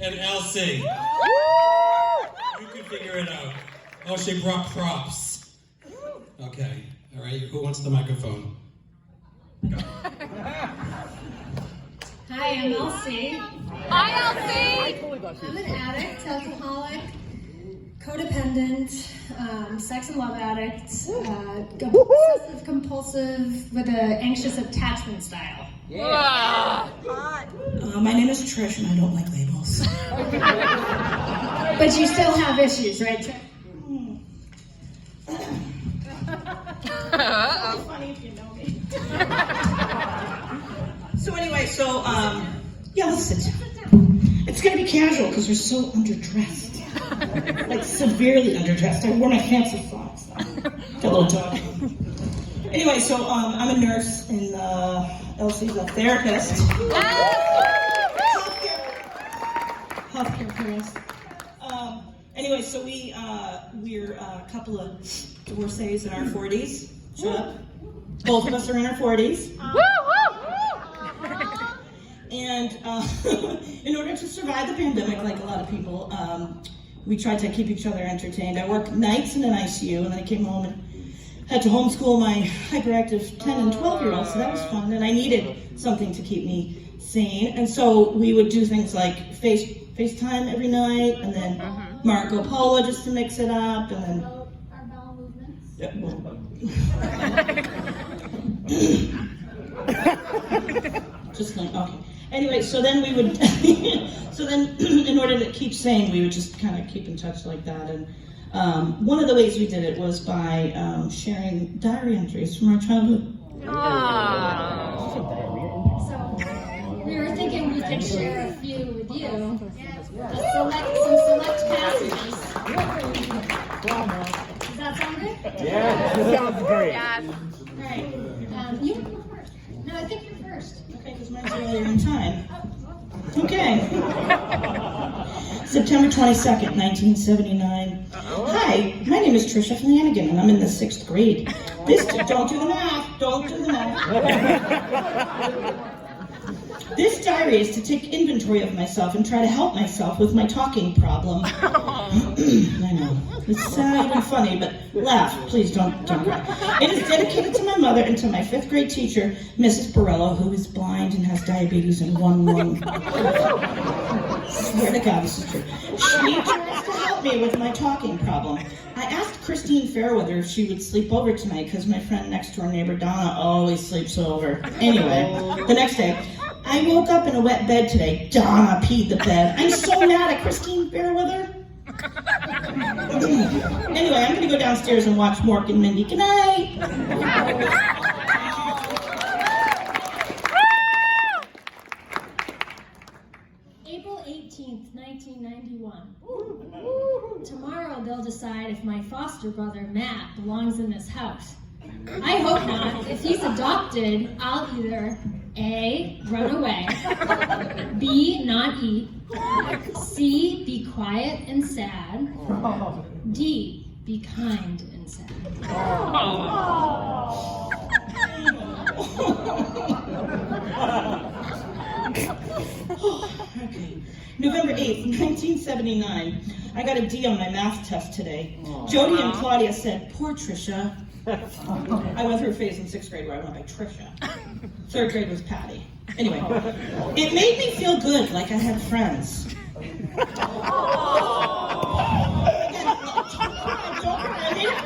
and Elsie. You can figure it out. Oh, she brought props. Okay, all right, who wants the microphone? Go. Hi, I'm Elsie. Hi, Elsie! I'm an addict, alcoholic, codependent, sex and love addict, obsessive compulsive with an anxious attachment style. Yeah. My name is Trish and I don't like labels. But you still have issues, right, Trish? It's funny if you know me. So anyway, yeah, listen. It's gonna be casual because we're so underdressed. Like severely underdressed. I wore my fancy socks. Got a little dog. Anyway, I'm a nurse and Elsie's a therapist. Healthcare therapist. Anyway, so we're a couple of divorcees in our 40s. Shut up. Both of us are in our 40s. And in order to survive the pandemic, like a lot of people, we tried to keep each other entertained. I worked nights in an ICU, and then I came home and had to homeschool my hyperactive 10 and 12-year-olds, so that was fun. And I needed something to keep me sane. And so we would do things like FaceTime every night, and then Marco Polo just to mix it up, and then... Our bowel movements. Yeah, just like, okay. Anyway, so then we would, in order to keep sane, we would just kind of keep in touch like that. And one of the ways we did it was by sharing diary entries from our childhood. So we were thinking we could share a few with you. Some select passages. Does that sound good? Yeah, that sounds great. Yes. All right. You can go first. No, I think you're first. Okay, because mine's earlier in time. Okay. September 22nd, 1979. Hi, my name is Trisha Flanagan, and I'm in the 6th grade. Don't do the math. Don't do the math. This diary is to take inventory of myself and try to help myself with my talking problem. I know. It's sad and funny, but laugh. Please don't cry. It is dedicated to my mother and to my 5th grade teacher, Mrs. Borello, who is blind and has diabetes in one lung. Swear to God, this is true. She tries to help me with my talking problem. I asked Christine Fairweather if she would sleep over tonight because my friend next door neighbor Donna always sleeps over. Anyway, the next day, I woke up in a wet bed today. Donna peed the bed. I'm so mad at Christine Fairweather. Anyway, I'm going to go downstairs and watch Mork and Mindy. Good night. April 18th, 1991. Tomorrow they'll decide if my foster brother Matt belongs in this house. I hope not. If he's adopted, I'll either A, run away, B, not eat, C, be quiet and sad, D, be kind and sad. Okay. November 8th, 1979. I got a D on my math test today. Jody and Claudia said, poor Trisha. I went through a phase in 6th grade where I went by Trisha. 3rd grade was Patty. Anyway, it made me feel good, like I had friends. Again, don't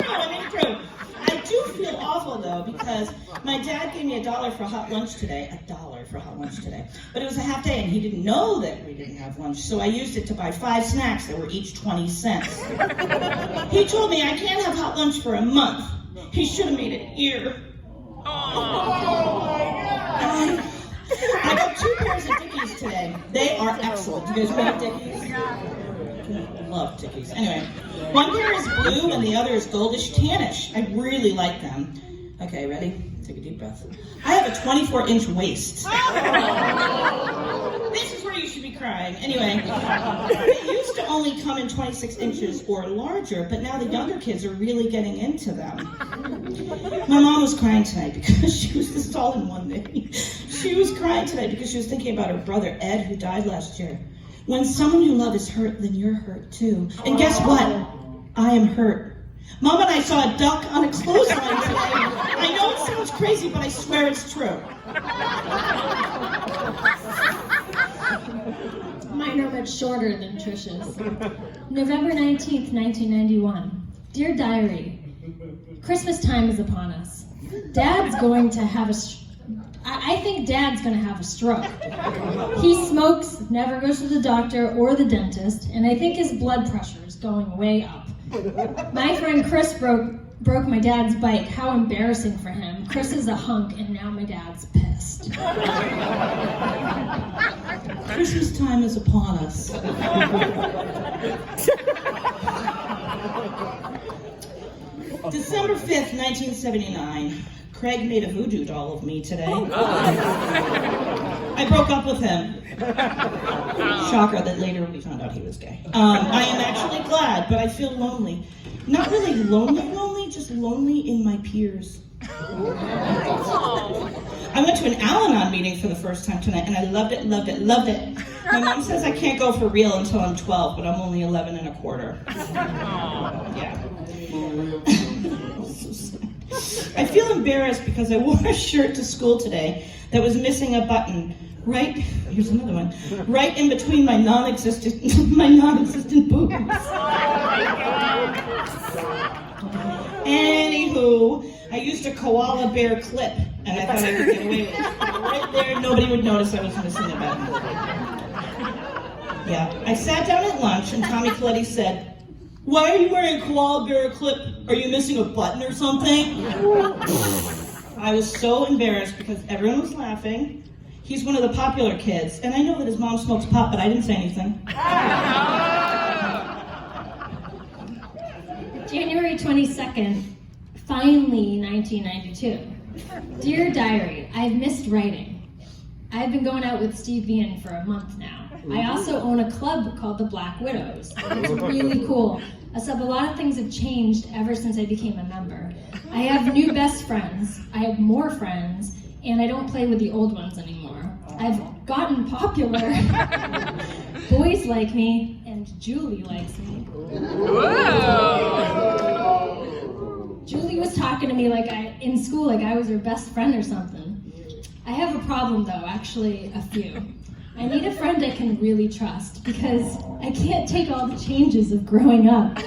cry, I made it through. I do feel awful though, because my dad gave me $1 for hot lunch today. $1 for hot lunch today. But it was a half day and he didn't know that we didn't have lunch, so I used it to buy 5 snacks that were each 20 cents. He told me I can't have hot lunch for a month. He should have made it a year. I got 2 pairs of Dickies today. They are excellent. You guys like Dickies? I love Dickies. Anyway, one pair is blue and the other is goldish tannish. I really like them. Okay, ready? Take a deep breath. I have a 24-inch waist. This is where you should be crying. Anyway, they used to only come in 26 inches or larger, but now the younger kids are really getting into them. My mom was crying tonight because she was this all in one day. She was crying tonight because she was thinking about her brother Ed, who died last year. When someone you love is hurt, then you're hurt too. And guess what? I am hurt. Mom and I saw a duck on a clothesline today. I know it sounds crazy, but I swear it's true. Mine are much shorter than Trish's. November 19th, 1991. Dear Diary, Christmas time is upon us. Dad's going to have I think Dad's going to have a stroke. He smokes, never goes to the doctor or the dentist, and I think his blood pressure is going way up. My friend Chris broke my dad's bike. How embarrassing for him. Chris is a hunk, and now my dad's pissed. Christmas time is upon us. December 5th, 1979. Craig made a voodoo doll of me today. I broke up with him. Shocker that later we found out he was gay. I am actually glad, but I feel lonely. Not really lonely, just lonely in my peers. I went to an Al-Anon meeting for the first time tonight, and I loved it. My mom says I can't go for real until I'm 12, but I'm only 11 and a quarter. Yeah. So sad. I feel embarrassed because I wore a shirt to school today that was missing a button. Here's another one. Right in between my non-existent boobs. Anywho, I used a koala bear clip, and I thought I could get away with it. Right there, nobody would notice I was missing a button. Yeah, I sat down at lunch, and Tommy Coletti said, "Why are you wearing a koala bear clip? Are you missing a button or something?" I was so embarrassed because everyone was laughing. He's one of the popular kids, and I know that his mom smokes pot, but I didn't say anything. January 22nd, finally 1992. Dear Diary, I've missed writing. I've been going out with Steve Vian for a month now. I also own a club called the Black Widows. It's really cool. Except a lot of things have changed ever since I became a member. I have new best friends, I have more friends, and I don't play with the old ones anymore. I've gotten popular. Boys like me, and Julie likes me. Julie was talking to me in school like I was her best friend or something. I have a problem though, actually a few. I need a friend I can really trust because I can't take all the changes of growing up.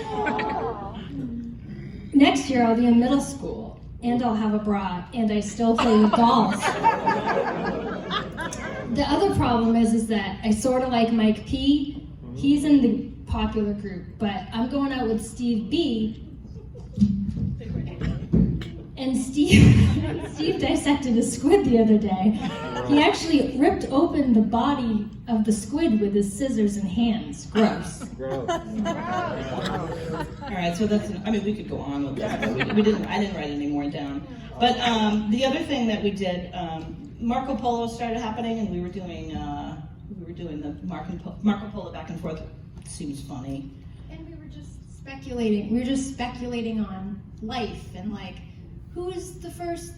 Next year I'll be in middle school and I'll have a bra and I still play with dolls. The other problem is that I sort of like Mike P. He's in the popular group, but I'm going out with Steve B. And Steve dissected a squid the other day. He actually ripped open the body of the squid with his scissors and hands. Gross. All right, so we could go on with that, but I didn't write any more down. But the other thing that we did, Marco Polo started happening, and we were doing the Marco Polo back and forth. It seems funny. And we were just speculating. We were just speculating on life and who is the first,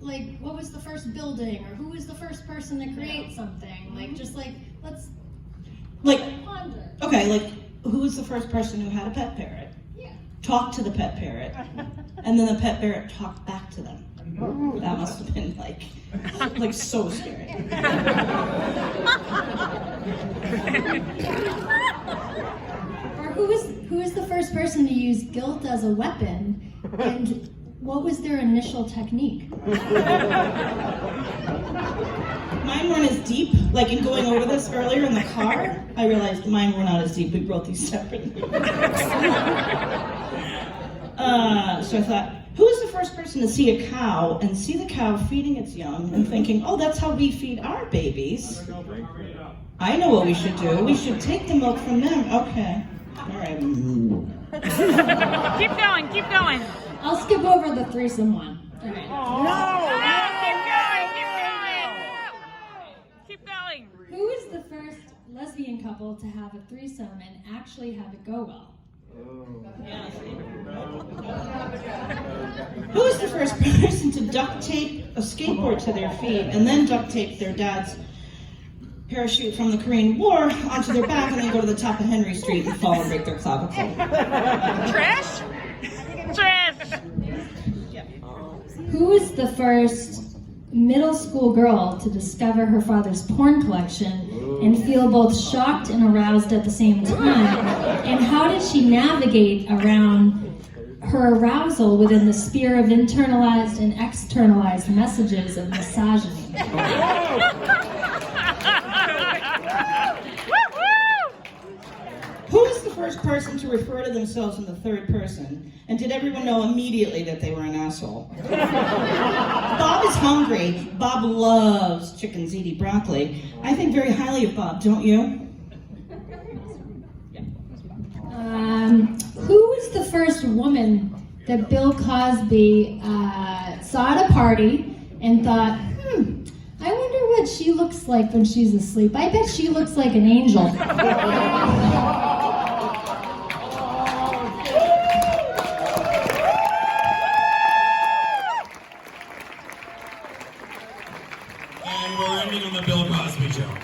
what was the first building, or who was the first person to create something? Let's ponder. Okay, who was the first person who had a pet parrot? Yeah. Talked to the pet parrot, and then the pet parrot talked back to them. That must have been so scary. Or who was the first person to use guilt as a weapon, and what was their initial technique? Mine weren't as deep. In going over this earlier in the car, I realized mine were not as deep. We wrote these separately. So I thought, who was the first person to see a cow and see the cow feeding its young and thinking, oh, that's how we feed our babies? I know what we should do. We should take the milk from them. Okay. All right. Keep going. I'll skip over the threesome one. All right. Keep going. Who was the first lesbian couple to have a threesome and actually have it go well? Who was the first person to duct tape a skateboard to their feet and then duct tape their dad's parachute from the Korean War onto their back and then go to the top of Henry Street and fall and break their clavicle. Trash? Trash! Who was the first middle school girl to discover her father's porn collection and feel both shocked and aroused at the same time? And how did she navigate around her arousal within the sphere of internalized and externalized messages of misogyny? Who was the first person to refer to themselves in the third person? And did everyone know immediately that they were an asshole? Bob is hungry. Bob loves chicken ziti broccoli. I think very highly of Bob, don't you? Who was the first woman that Bill Cosby saw at a party and thought, I wonder what she looks like when she's asleep. I bet she looks like an angel. And we're ending on the Bill Cosby joke.